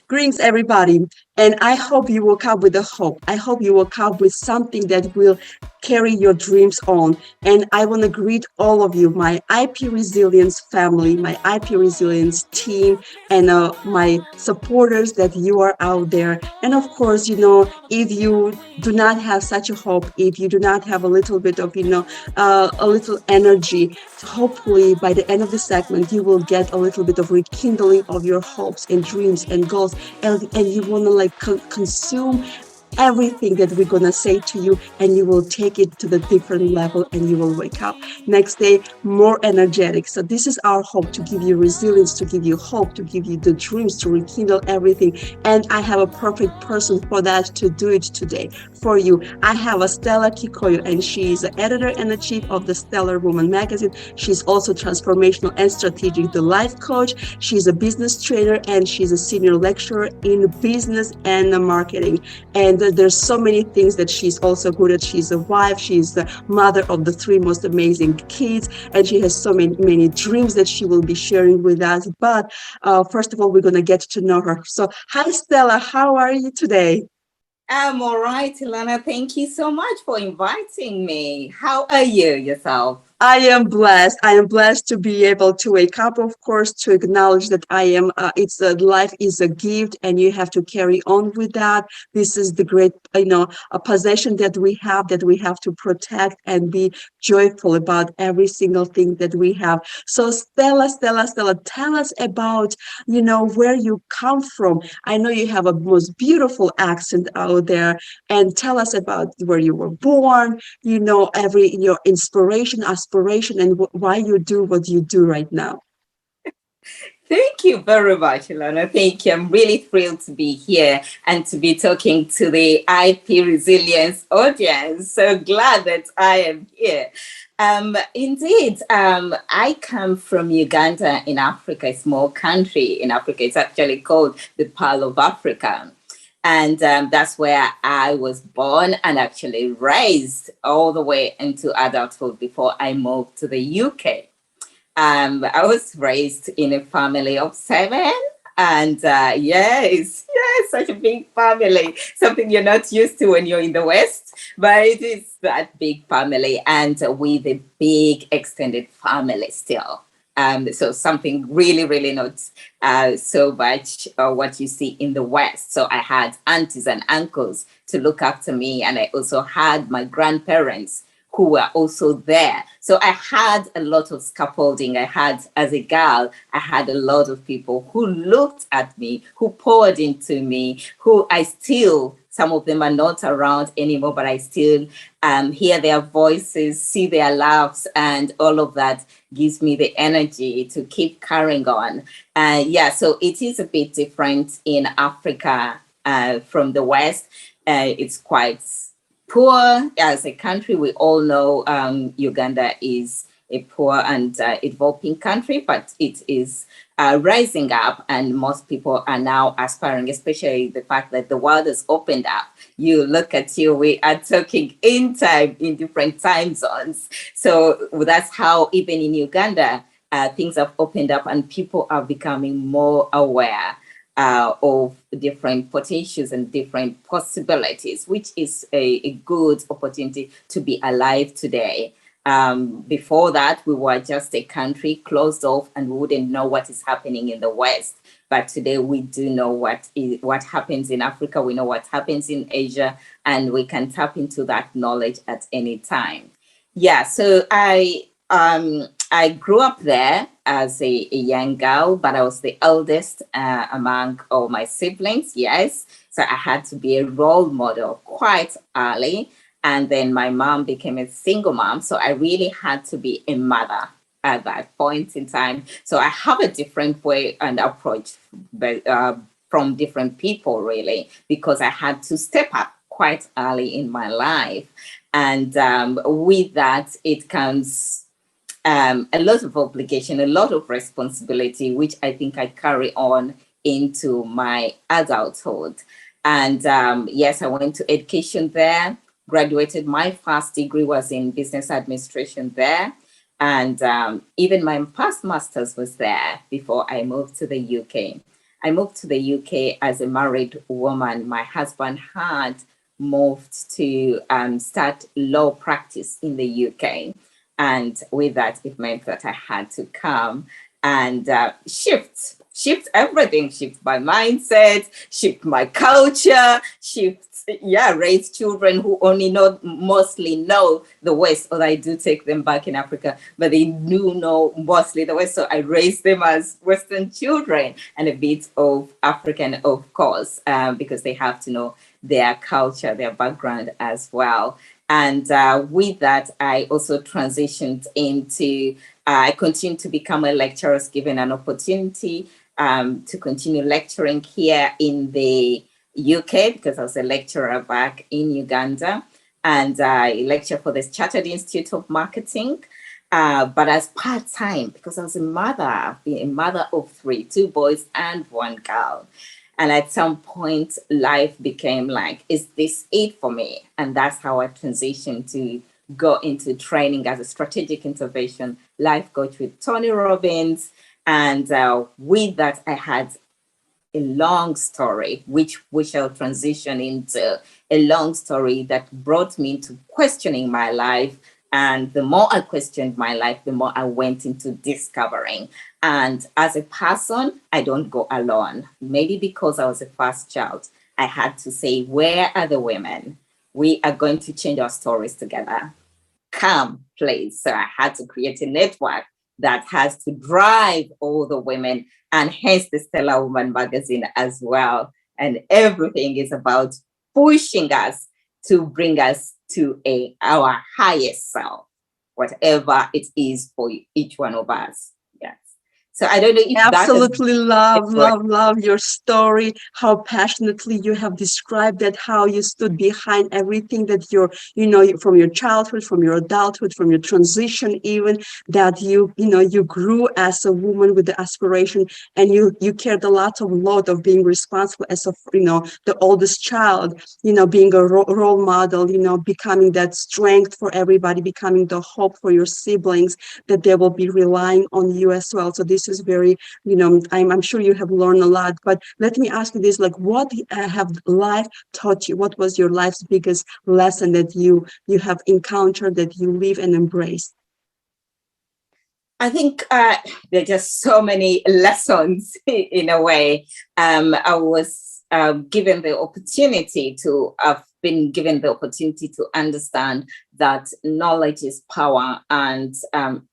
Greetings, everybody. And I hope you woke up with a hope. I hope you woke up with something that will carry your dreams on. And I want to greet all of you, my IP Resilience family, my IP Resilience team, and my supporters that you are out there. And of course, if you do not have such a hope, if you do not have a little bit of, a little energy, hopefully by the end of the segment, you will get a little bit of rekindling of your hopes and dreams and goals, and you want to like consume everything that we're going to say to you, and you will take it to the different level, and you will wake up next day more energetic. So this is our hope, to give you resilience, to give you hope, to give you the dreams, to rekindle everything. And I have a perfect person for that, to do it today for you. I have a Stella Kikoyo, and she is the editor and the chief of the Stellar Woman magazine. She's also transformational and strategic, the life coach. She's a business trainer, and she's a senior lecturer in business and marketing. And there's so many things that she's also good at. She's a wife, she's the mother of the three most amazing kids, and she has so many dreams that she will be sharing with us. But first of all, we're going to get to know her. So hi, Stella, how are you today? I'm all right, Ilona. Thank you so much for inviting me. How are you yourself? I am blessed. I am blessed to be able to wake up, of course, to acknowledge that I am, life is a gift, and you have to carry on with that. This is the great, a possession that we have to protect and be joyful about every single thing that we have. So Stella, tell us about, where you come from. I know you have a most beautiful accent out there, and tell us about where you were born, every your inspiration, aspiration, and why you do what you do right now. Thank you very much, Ilona. Thank you. I'm really thrilled to be here and to be talking to the IP Resilience audience. So glad that I am here. Indeed, I come from Uganda in Africa, a small country in Africa. It's actually called the Pearl of Africa. And that's where I was born and actually raised all the way into adulthood before I moved to the UK. I was raised in a family of seven. And yes, such a big family, something you're not used to when you're in the West, but it is that big family, and with a big extended family still. So something really, really not so much what you see in the West. So I had aunties and uncles to look after me, and I also had my grandparents who were also there. So I had a lot of scaffolding. I had, as a girl, I had a lot of people who looked at me, who poured into me, who I still, some of them are not around anymore, but I still hear their voices, see their laughs, and all of that gives me the energy to keep carrying on. So it is a bit different in Africa from the West. It's quite poor as a country. We all know Uganda is a poor and evolving country, but it is rising up, and most people are now aspiring, especially the fact that the world has opened up. You look at you, we are talking in time, in different time zones. So that's how even in Uganda, things have opened up and people are becoming more aware of different potentials and different possibilities, which is a good opportunity to be alive today. Before that, we were just a country closed off and we wouldn't know what is happening in the West. But today we do know what happens in Africa. We know what happens in Asia, and we can tap into that knowledge at any time. Yeah, so I grew up there as a young girl, but I was the eldest among all my siblings. Yes, so I had to be a role model quite early. And then my mom became a single mom. So I really had to be a mother at that point in time. So I have a different way and approach from different people, really, because I had to step up quite early in my life. And with that, it comes a lot of obligation, a lot of responsibility, which I think I carry on into my adulthood. And yes, I went to education there, graduated. My first degree was in business administration there. And even my past master's was there before I moved to the UK. I moved to the UK as a married woman. My husband had moved to start law practice in the UK. And with that, it meant that I had to come and shift everything, shift my mindset, shift my culture, shift, yeah, raise children who only know, mostly know the West, although I do take them back in Africa, but they do know mostly the West. So I raise them as Western children and a bit of African, of course, because they have to know their culture, their background as well. And with that, I also transitioned into, I continued to become a lecturer, was given an opportunity to continue lecturing here in the UK because I was a lecturer back in Uganda. And I lecture for the Chartered Institute of Marketing, but as part-time because I was a mother. I've been a mother of three, two boys and one girl. And at some point, life became like, is this it for me? And that's how I transitioned to go into training as a strategic intervention life coach with Tony Robbins. And with that, I had a long story, which we shall transition into a long story that brought me into questioning my life. And the more I questioned my life, the more I went into discovering. And as a person, I don't go alone. Maybe because I was a first child, I had to say, where are the women? We are going to change our stories together. Come, please. So I had to create a network that has to drive all the women, and hence the Stella Woman magazine as well. And everything is about pushing us to bring us to our highest self, whatever it is for each one of us. Yes. So I don't know if that is Absolutely love your story, how passionately you have described that, how you stood behind everything that you're, from your childhood, from your adulthood, from your transition, even that you grew as a woman with the aspiration, and you cared a lot of being responsible as a, the oldest child, being a role model, becoming that strength for everybody, becoming the hope for your siblings, that they will be relying on you as well. So this is very, I'm sure you have learned a lot, but let me ask you this, like, what have life taught you? What was your life's biggest lesson that you have encountered, that you live and embrace? I think there are just so many lessons in a way. I was given the opportunity to, I've been given the opportunity to understand that knowledge is power, and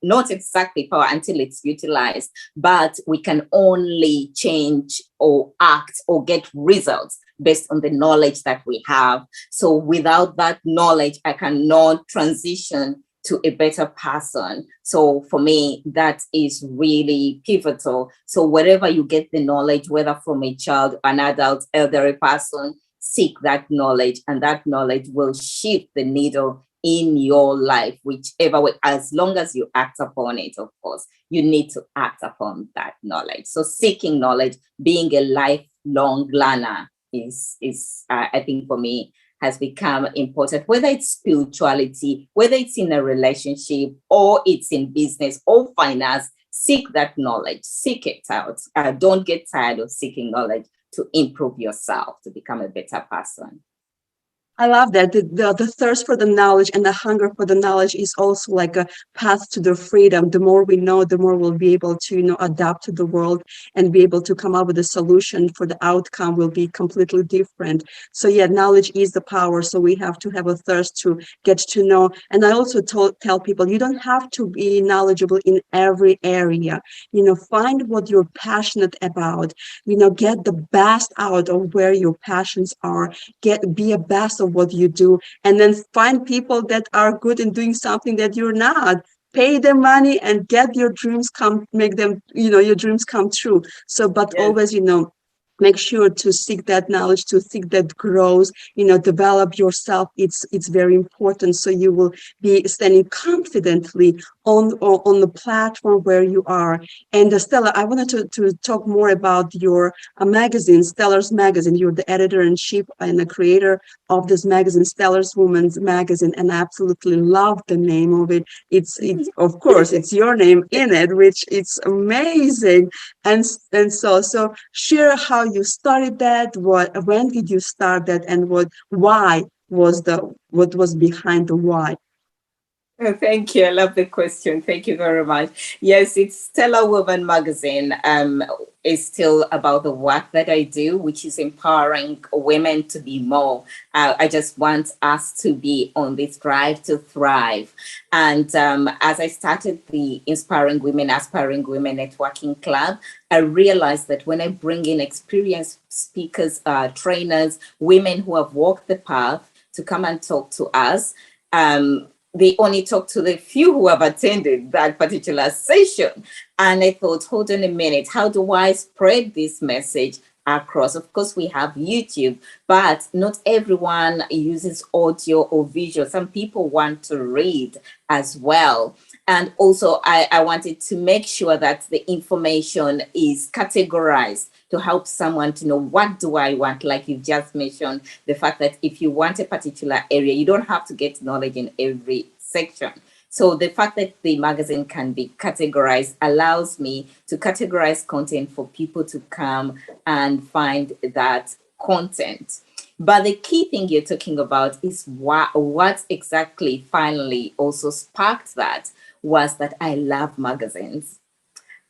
not exactly power until it's utilized, but we can only change or act or get results based on the knowledge that we have. So without that knowledge, I cannot transition to a better person. So for me, that is really pivotal. So wherever you get the knowledge, whether from a child, an adult, elderly person, seek that knowledge, and that knowledge will shift the needle in your life, whichever way, as long as you act upon it, of course, you need to act upon that knowledge. So seeking knowledge, being a lifelong learner is I think for me, has become important, whether it's spirituality, whether it's in a relationship, or it's in business or finance. Seek that knowledge, seek it out. Don't get tired of seeking knowledge to improve yourself, to become a better person. I love that. The thirst for the knowledge and the hunger for the knowledge is also like a path to the freedom. The more we know, the more we'll be able to, adapt to the world and be able to come up with a solution for the outcome will be completely different. So yeah, knowledge is the power. So we have to have a thirst to get to know. And I also tell people, you don't have to be knowledgeable in every area. Find what you're passionate about, get the best out of where your passions are, be a best of what you do, and then find people that are good in doing something that you're not. Pay them money and get your dreams make them, your dreams come true. So, but Yes. always, make sure to seek that knowledge, to seek that growth, develop yourself. It's very important. So you will be standing confidently on the platform where you are. And Stella, I wanted to talk more about your magazine, Stellar's Magazine. You're the editor-in-chief and the creator of this magazine, Stellar's Women's Magazine, and I absolutely love the name of it. It's of course it's your name in it, which it's amazing. And so share how you started that, when did you start that, and what was behind the why. Thank you. I love the question. Thank you very much. Yes, it's Stella Woman Magazine. Is still about the work that I do, which is empowering women to be more. I just want us to be on this drive to thrive. And as I started the Aspiring Women Networking Club, I realized that when I bring in experienced speakers, trainers, women who have walked the path to come and talk to us, they only talk to the few who have attended that particular session. And I thought, hold on a minute, how do I spread this message across? Of course, we have YouTube, but not everyone uses audio or visual. Some people want to read as well. And also, I wanted to make sure that the information is categorized to help someone to know, what do I want? Like you just mentioned, the fact that if you want a particular area, you don't have to get knowledge in every section. So the fact that the magazine can be categorized allows me to categorize content for people to come and find that content. But the key thing you're talking about is what exactly finally also sparked that was that I love magazines.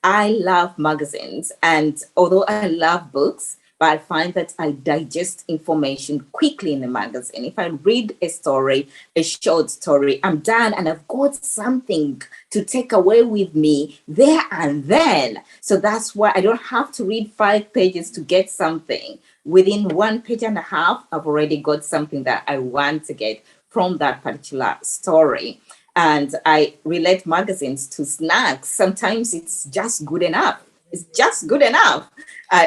I love magazines, and although I love books, but I find that I digest information quickly in a magazine. If I read a story, a short story, I'm done and I've got something to take away with me there and then. So that's why I don't have to read 5 pages to get something. Within 1.5 pages, I've already got something that I want to get from that particular story. And I relate magazines to snacks. Sometimes it's just good enough. It's just good enough.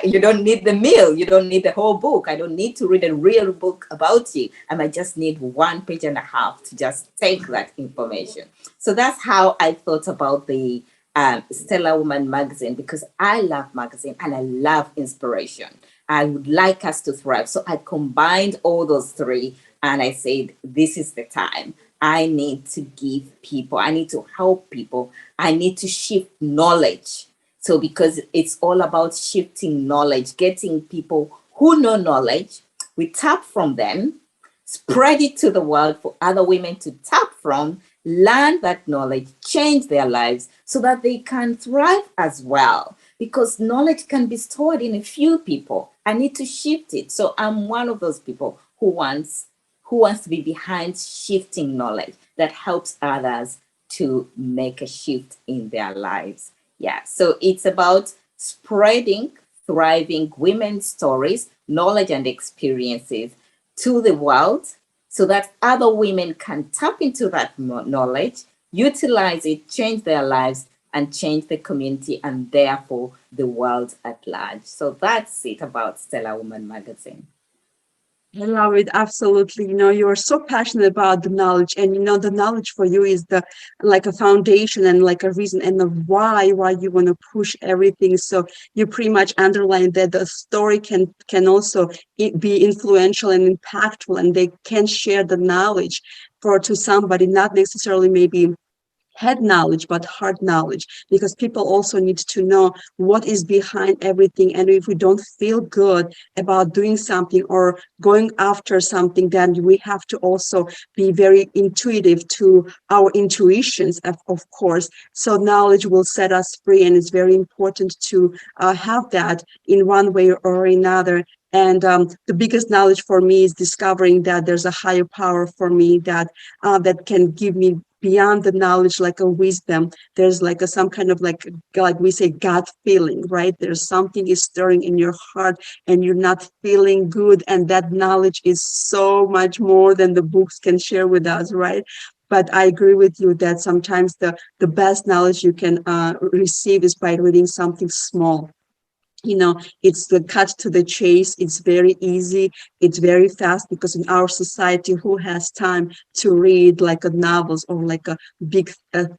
You don't need the meal. You don't need the whole book. I don't need to read a real book about you. I might just need 1.5 pages to just take that information. So that's how I thought about the Stella Woman magazine, because I love magazine and I love inspiration. I would like us to thrive. So I combined all those three and I said, this is the time. I need to give people, I need to help people, I need to shift knowledge. So, because it's all about shifting knowledge, getting people who know knowledge, we tap from them, spread it to the world for other women to tap from, learn that knowledge, change their lives so that they can thrive as well. Because knowledge can be stored in a few people. I need to shift it. So I'm one of those people who wants to be behind shifting knowledge that helps others to make a shift in their lives. Yeah, so it's about spreading thriving women's stories, knowledge, and experiences to the world so that other women can tap into that knowledge, utilize it, change their lives, and change the community and therefore the world at large. So that's it about Stella Woman Magazine. I love it. Absolutely. You are so passionate about the knowledge, and the knowledge for you is the like a foundation and like a reason and the why you want to push everything. So you pretty much underline that the story can also be influential and impactful, and they can share the knowledge to somebody, not necessarily maybe head knowledge, but heart knowledge, because people also need to know what is behind everything. And if we don't feel good about doing something or going after something, then we have to also be very intuitive to our intuitions, of course. So knowledge will set us free, and it's very important to have that in one way or another. And the biggest knowledge for me is discovering that there's a higher power for me that can give me beyond the knowledge, like a wisdom. There's like some kind of like we say gut feeling, right? There's something is stirring in your heart and you're not feeling good, and that knowledge is so much more than the books can share with us, right? But I agree with you that sometimes the best knowledge you can receive is by reading something small. it's the cut to the chase. It's very easy. It's very fast, because in our society, who has time to read like a novels or like a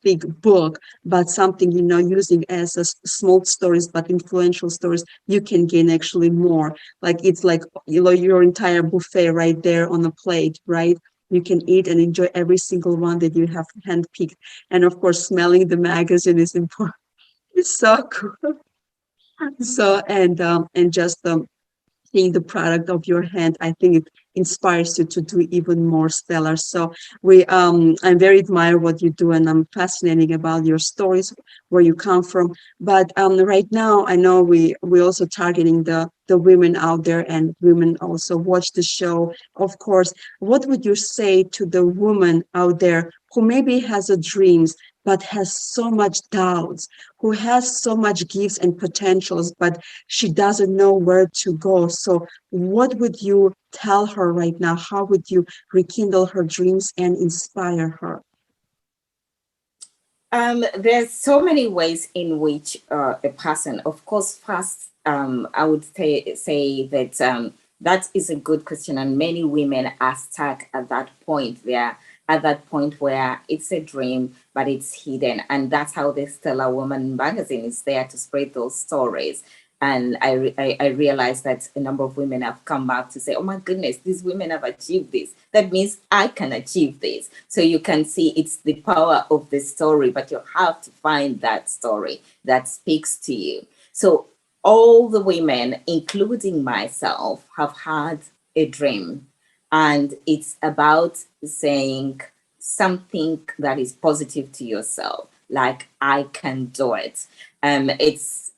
thick book? But something, using as a small stories, but influential stories, you can gain actually more. Like it's like, your entire buffet right there on a plate, right? You can eat and enjoy every single one that you have handpicked. And of course, smelling the magazine is important. It's so cool. So, and just seeing the product of your hand, I think it inspires you to do even more, Stellar. So I'm very admire what you do, and I'm fascinating about your stories, where you come from. But right now, I know we also targeting the women out there, and women also watch the show. Of course, what would you say to the woman out there who maybe has a dreams, but has so much doubts, who has so much gifts and potentials, but she doesn't know where to go? So what would you tell her right now? How would you rekindle her dreams and inspire her? There's so many ways in which a person, of course, first, I would say that that is a good question, and many women are stuck at that point. They're at that point where it's a dream, but it's hidden, and that's how the Stella Woman magazine is there to spread those stories. And I realized that a number of women have come back to say, oh my goodness, these women have achieved this. That means I can achieve this. So you can see it's the power of the story, but you have to find that story that speaks to you. So all the women, including myself, have had a dream. And it's about saying something that is positive to yourself, like I can do it. Is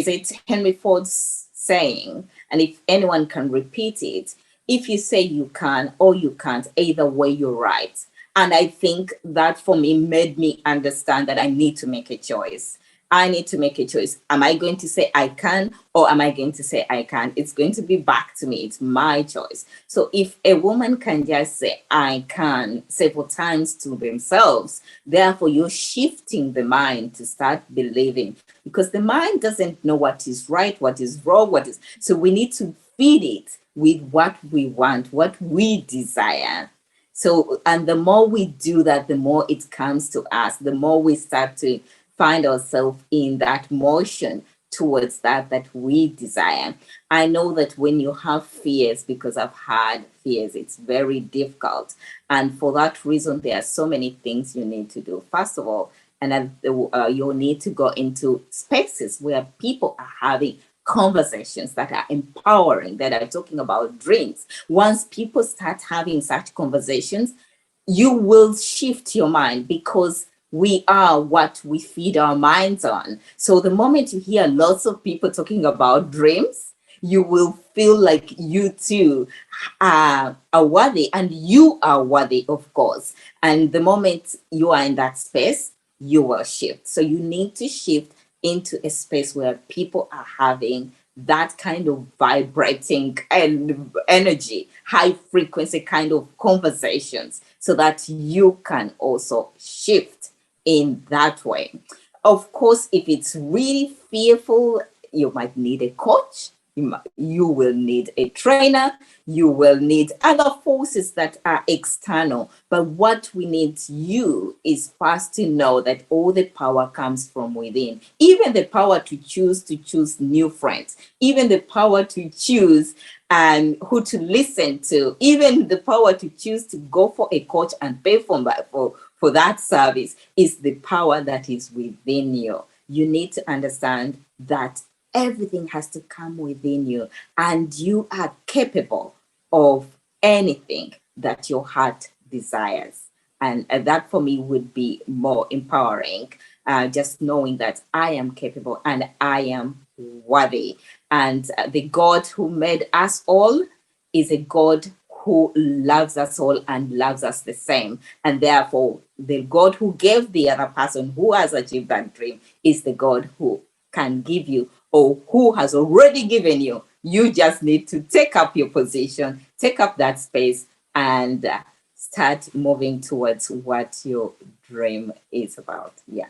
it Henry Ford's saying? And if anyone can repeat it, if you say you can or you can't, either way, you're right. And I think that for me made me understand that I need to make a choice. I need to make a choice. Am I going to say I can, or am I going to say I can? It's going to be back to me. It's my choice. So if a woman can just say I can several times to themselves, therefore you're shifting the mind to start believing, because the mind doesn't know what is right, what is wrong, what is. So we need to feed it with what we want, what we desire. So, and the more we do that, the more it comes to us, the more we start to find ourselves in that motion towards that we desire. I know that when you have fears, because I've had fears, it's very difficult. And for that reason, there are so many things you need to do. First of all, and you'll need to go into spaces where people are having conversations that are empowering, that are talking about dreams. Once people start having such conversations, you will shift your mind, because we are what we feed our minds on. So the moment you hear lots of people talking about dreams, you will feel like you too are worthy, and you are worthy, of course. And the moment you are in that space, you will shift. So you need to shift into a space where people are having that kind of vibrating and energy, high frequency kind of conversations, so that you can also shift in that way. Of course, if it's really fearful, you might need a coach. You will need a trainer. You will need other forces that are external. But what we need you is first to know that all the power comes from within. Even the power to choose new friends. Even the power to choose who to listen to. Even the power to choose to go for a coach and pay for that service is the power that is within you. You need to understand that everything has to come within you, and you are capable of anything that your heart desires. And that for me would be more empowering, just knowing that I am capable and I am worthy. And the God who made us all is a God who loves us all and loves us the same. And therefore, the God who gave the other person who has achieved that dream is the God who can give you, or who has already given you. You just need to take up your position, take up that space, and start moving towards what your dream is about. Yeah.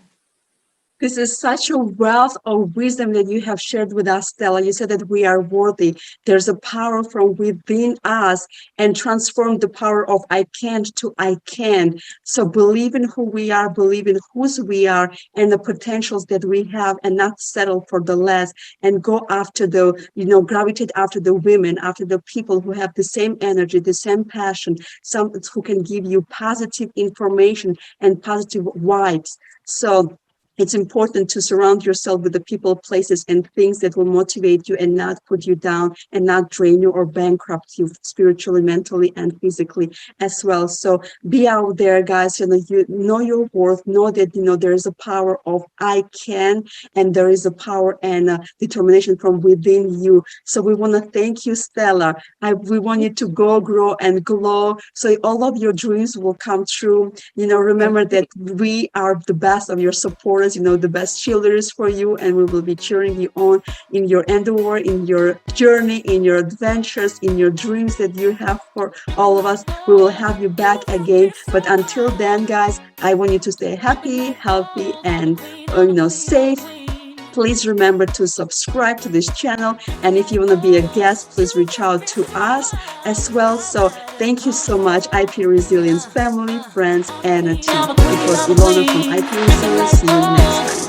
This is such a wealth of wisdom that you have shared with us, Stella. You said that we are worthy. There's a power from within us, and transform the power of I can't to I can. So believe in who we are, believe in whose we are, and the potentials that we have, and not settle for the less, and go after the, gravitate after the women, after the people who have the same energy, the same passion, some who can give you positive information and positive vibes. So it's important to surround yourself with the people, places, and things that will motivate you and not put you down and not drain you or bankrupt you spiritually, mentally, and physically as well. So be out there, guys. You know your worth. Know that there is a power of I can, and there is a power and determination from within you. So we want to thank you, Stella. We want you to go, grow, and glow. So all of your dreams will come true. Remember that we are the best of your supporters, the best cheerleaders for you, and we will be cheering you on in your endeavor, in your journey, in your adventures, in your dreams that you have for all of us. We will have you back again. But until then, guys, I want you to stay happy, healthy, and safe. Please remember to subscribe to this channel. And if you want to be a guest, please reach out to us as well. So thank you so much, IP Resilience family, friends, and a team. It was Ilona from IP Resilience. See you next time.